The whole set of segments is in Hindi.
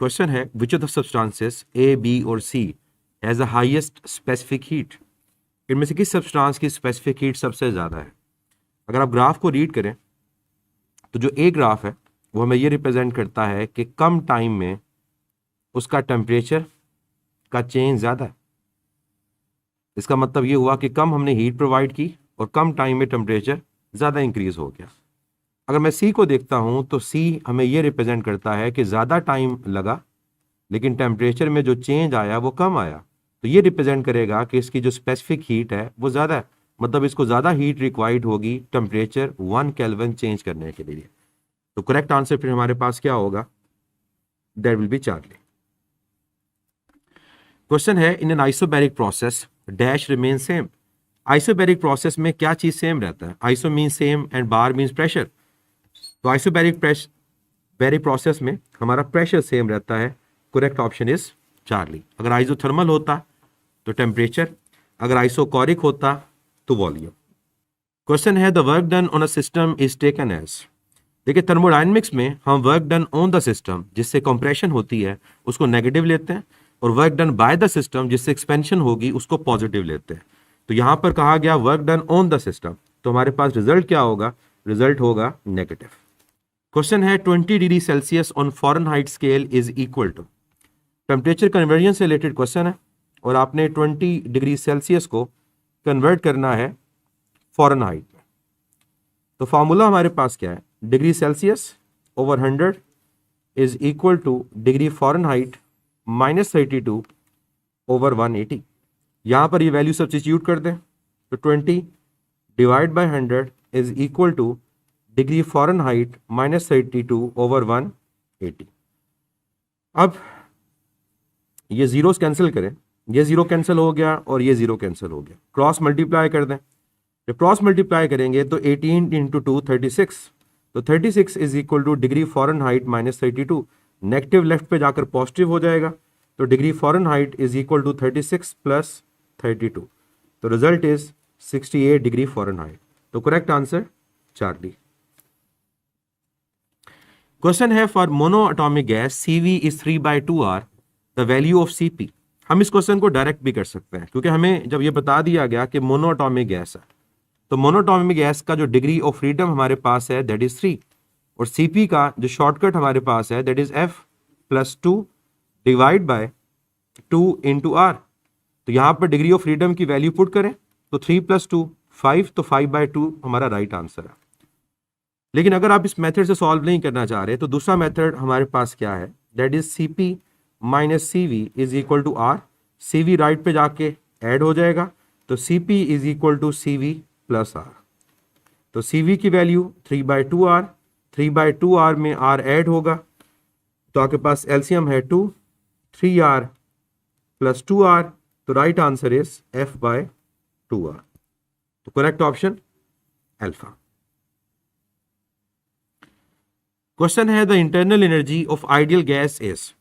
क्वेश्चन है which of the substances A B और C has the highest specific heat. इनमें से किस सब्सटेंस की स्पेसिफिक हीट सबसे ज़्यादा है। अगर आप ग्राफ को रीड करें तो जो ए ग्राफ है वो हमें ये रिप्रेजेंट करता है कि कम टाइम में उसका टेम्परेचर का चेंज ज़्यादा है। इसका मतलब ये हुआ कि कम हमने हीट प्रोवाइड की और कम टाइम में टेम्परेचर ज़्यादा इंक्रीज हो गया। अगर मैं सी को देखता हूँ तो सी हमें ये रिप्रेजेंट करता है कि ज़्यादा टाइम लगा लेकिन टेम्परेचर में जो चेंज आया वो कम आया। तो ये रिप्रेजेंट करेगा कि इसकी जो स्पेसिफिक हीट है वो ज़्यादा है, मतलब इसको ज़्यादा हीट रिक्वायर्ड होगी टेम्परेचर 1 केल्विन चेंज करने के लिए। तो करेक्ट आंसर फिर हमारे पास क्या होगा, that will be Charlie. Question है in an isobaric process dash remain same. Isobaric process में क्या चीज सेम रहता है। Iso means same and bar means pressure. तो आइसोबैरिक प्रोसेस में हमारा प्रेशर सेम रहता है। Correct option is Charlie. अगर आइसोथर्मल होता तो टेम्परेचर, अगर आइसोकोरिक होता तो वॉल्यूम। क्वेश्चन है the work done on a system is taken as. देखिए थर्मोडायनेमिक्स में हम work done on the system जिससे कंप्रेशन होती है उसको नेगेटिव लेते हैं और work done by the system जिससे एक्सपेंशन होगी उसको पॉजिटिव लेते हैं। तो यहां पर कहा गया work done on the system, तो हमारे पास रिजल्ट क्या होगा, रिजल्ट होगा नेगेटिव। क्वेश्चन है 20 degree Celsius on Fahrenheit scale is equal to. Temperature conversion से रिलेटेड क्वेश्चन है और आपने 20 डिग्री सेल्सियस को कन्वर्ट करना है फॉरेनहाइट में। तो फॉर्मूला हमारे पास क्या है, degree Celsius over 100 is equal to degree Fahrenheit -32 over 180। यहां पर ये वैल्यू सब्स्टिट्यूट कर दें तो 20 divide by 100 is equal to degree Fahrenheit -32 over 180। अब ये जीरोस कैंसिल करें, ये जीरो कैंसिल हो गया और ये जीरो कैंसिल हो गया। क्रॉस मल्टीप्लाई कर दें, जब क्रॉस मल्टीप्लाई करेंगे तो 18 इंटू 2 36, तो 36 is equal to degree Fahrenheit -32। Negative left पे जाकर पॉजिटिव हो जाएगा तो degree Fahrenheit is equal to 36 plus 32, तो रिजल्ट इज 68 डिग्री फॉरेनहाइट। तो करेक्ट आंसर चार्ली। क्वेश्चन है for mono atomic gas CV is 3/2R the value of CP। हम इस क्वेश्चन को डायरेक्ट भी कर सकते हैं क्योंकि हमें जब ये बता दिया गया कि मोनो एटॉमिक गैस है तो मोनो एटॉमिक गैस का जो डिग्री ऑफ फ्रीडम हमारे पास है दैट इज 3 और CP का जो शॉर्टकट हमारे पास है that is F+2 divide by 2 into R। तो यहां पर डिग्री ऑफ फ्रीडम की वैल्यू पुट करें तो 3 + 2 5, तो 5/2 हमारा राइट आंसर है। लेकिन अगर आप इस मेथड से सॉल्व नहीं करना चाह रहे तो दूसरा मेथड हमारे पास क्या है, that is CP minus CV is equal to R। CV right पे जाके ऐड हो जाएगा तो CP is equal to CV plus R। तो CV की वैल्यू 3/2R, 3/2R में R ऐड होगा तो आपके पास एलसीएम है 2, 3R प्लस 2R, तो राइट आंसर इज F/2R। तो करेक्ट ऑप्शन अल्फा। क्वेश्चन है the internal energy of ideal gas is.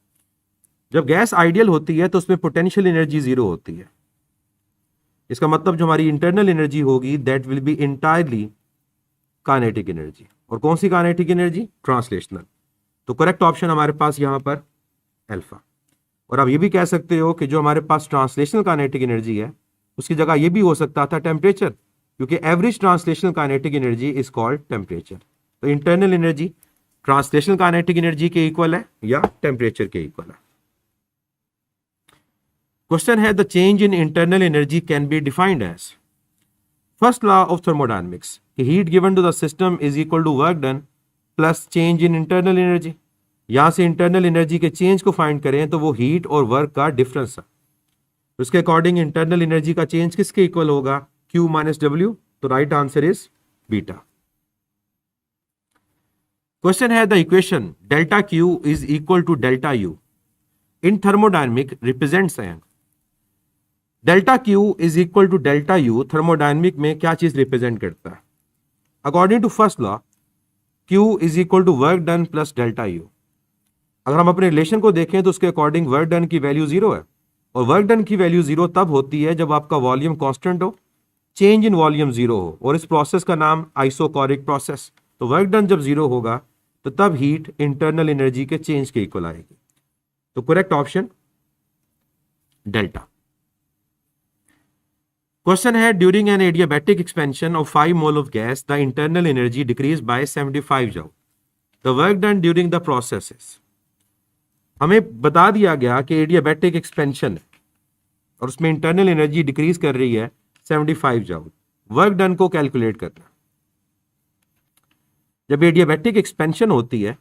जब गैस आइडियल होती है तो उसमें पोटेंशियल एनर्जी 0 होती है। इसका मतलब जो हमारी इंटरनल एनर्जी होगी that will B entirely kinetic energy. और कौन सी काइनेटिक एनर्जी, ट्रांसलेशनल। तो करेक्ट ऑप्शन हमारे पास यहां पर अल्फा। और आप ये भी कह सकते हो कि जो हमारे पास ट्रांसलेशनल काइनेटिक एनर्जी है उसकी जगह ये भी हो सकता था टेम्परेचर, क्योंकि average translational kinetic energy is called temperature. तो internal energy translational kinetic energy के इक्वल है या टेम्परेचर के इक्वल है। क्वेश्चन है the change in internal energy can be defined as. First law of thermodynamics, heat given to the system is equal to work done plus change in internal energy. यहां से इंटरनल एनर्जी के चेंज को फाइंड करें तो वो हीट और वर्क का डिफरेंस है। उसके अकॉर्डिंग इंटरनल एनर्जी का चेंज किसके इक्वल होगा, Q - W। तो right answer is beta. Question है the equation delta Q is equal to delta U in thermodynamic represents an. Delta Q is equal to delta U thermodynamic में क्या चीज रिप्रेजेंट करता है। According to first law Q is equal to work done plus delta U। अगर हम अपने रिलेशन को देखें तो उसके अकॉर्डिंग वर्क डन की वैल्यू 0 है और वर्क डन की वैल्यू 0 तब होती है जब आपका वॉल्यूम कांस्टेंट हो, चेंज इन वॉल्यूम 0 हो और इस प्रोसेस का नाम आइसोकोरिक प्रोसेस। तो वर्क डन जब 0 होगा तो तब हीट इंटरनल एनर्जी के चेंज के इक्वल आएगी। तो करेक्ट ऑप्शन डेल्टा। क्वेश्चन है during an adiabatic expansion of 5 mole of gas the internal energy decrease by 75 joule. The work done during the process is. हमें बता दिया गया कि एडियाबैटिक एक्सपेंशन है और उसमें इंटरनल एनर्जी डिक्रीज कर रही है 75 जूल। वर्क डन को कैलकुलेट करना। जब एडियाबैटिक एक्सपेंशन होती है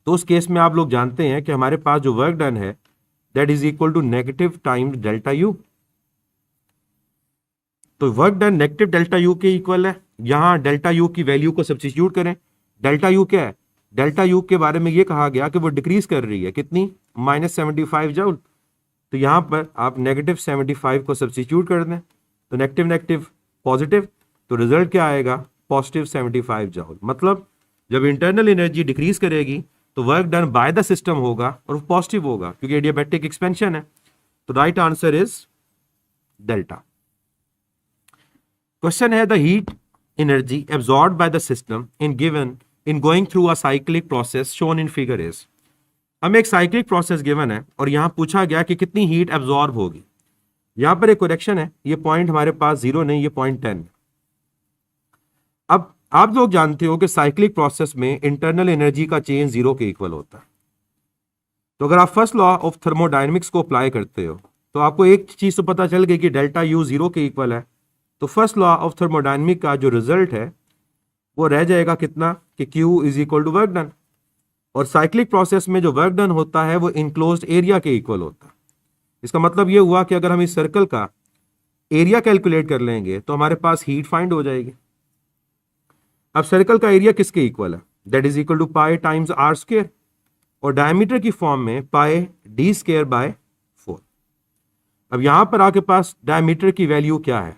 तो उस केस में आप लोग जानते हैं कि हमारे पास जो वर्क डन है that is equal to negative times delta U. तो work done negative delta U के इक्वल है। यहां डेल्टा यू की वैल्यू को सब्स्टिट्यूट करें। डेल्टा यू क्या है? डेल्टा यू के बारे में ये कहा गया कि वो डिक्रीज कर रही है कितनी? -75 जूल। तो यहां पर आप -75 को सब्स्टिट्यूट कर दें तो नेगेटिव नेगेटिव पॉजिटिव, तो रिजल्ट क्या आएगा? Positive 75 joule. मतलब जब इंटरनल एनर्जी डिक्रीज करेगी तो work done by the system होगा और पॉजिटिव होगा क्योंकि एडियाबैटिक एक्सपेंशन है। तो right answer is delta. Question है the heat energy absorbed by the system in going through a cyclic process shown in figure is. हमें एक साइक्लिक प्रोसेस गिवन है और यहां पूछा गया कि कितनी हीट एब्जॉर्ब होगी। यहां पर एक करेक्शन है, ये पॉइंट हमारे पास 0 नहीं, ये पॉइंट 10 है। अब आप लोग जानते हो कि साइक्लिक प्रोसेस में इंटरनल एनर्जी का चेंज 0 के इक्वल होता है। तो अगर आप फर्स्ट लॉ ऑफ थर्मोडायनेमिक्स को अप्लाई करते हो तो आपको एक चीज तो पता चल गई कि डेल्टा यू 0 के इक्वल है। तो फर्स्ट लॉ ऑफ थर्मोडायनेमिक का जो रिजल्ट है वो रह जाएगा कितना? कि Q is equal to work done. और साइक्लिक प्रोसेस में जो वर्क डन होता है वो इनक्लोज्ड एरिया के इक्वल होता है। इसका मतलब ये हुआ कि अगर हम इस सर्कल का एरिया कैलकुलेट कर लेंगे तो हमारे पास हीट फाइंड हो जाएगी। अब सर्कल का एरिया किसके इक्वल है? That is equal to pi times r square और डायमीटर की फॉर्म में पाई डी स्क्वायर बाय 4। अब यहां पर आपके पास डायमीटर की वैल्यू क्या है?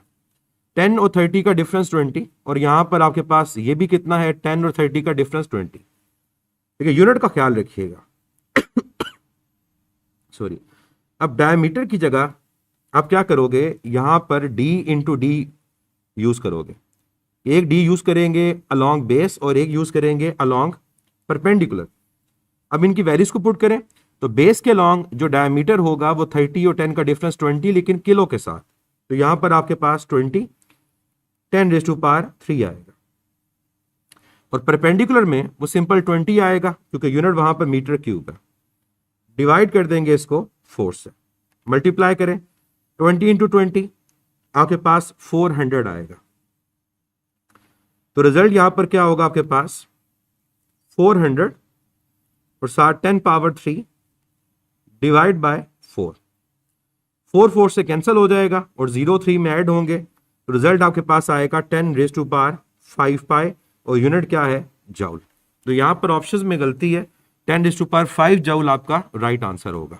10 और 30 का डिफरेंस 20 और यहां पर आपके पास ये भी कितना है? 10 और 30 का डिफरेंस 20। ठीक है, यूनिट का ख्याल रखिएगा। सॉरी। अब डायमीटर की जगह आप क्या करोगे? यहां पर d इंटू डी यूज करोगे। एक d यूज करेंगे अलोंग बेस और एक यूज करेंगे अलोंग परपेंडिकुलर। अब इनकी वैल्यूज को पुट करें तो बेस के अलोंग जो डायमीटर होगा वो 30 और 10 का डिफरेंस 20 लेकिन किलो के साथ। तो यहां पर आपके पास 20 10⁻³ आएगा और परपेंडिकुलर में वो सिंपल 20 आएगा क्योंकि यूनिट वहां पर मीटर क्यूब है। डिवाइड कर देंगे इसको 4 से, मल्टीप्लाई करें 20 इंटू 20 आपके पास 400 आएगा। तो रिजल्ट यहां पर क्या होगा? आपके पास 400 और साथ 10⁻³ डिवाइड बाय 4। 4 से कैंसिल हो जाएगा और 0 3 में ऐड होंगे तो रिजल्ट आपके पास आएगा 10⁵ पाई और यूनिट क्या है? जूल। तो यहां पर ऑप्शंस में गलती है, 10⁵ जूल आपका राइट आंसर होगा।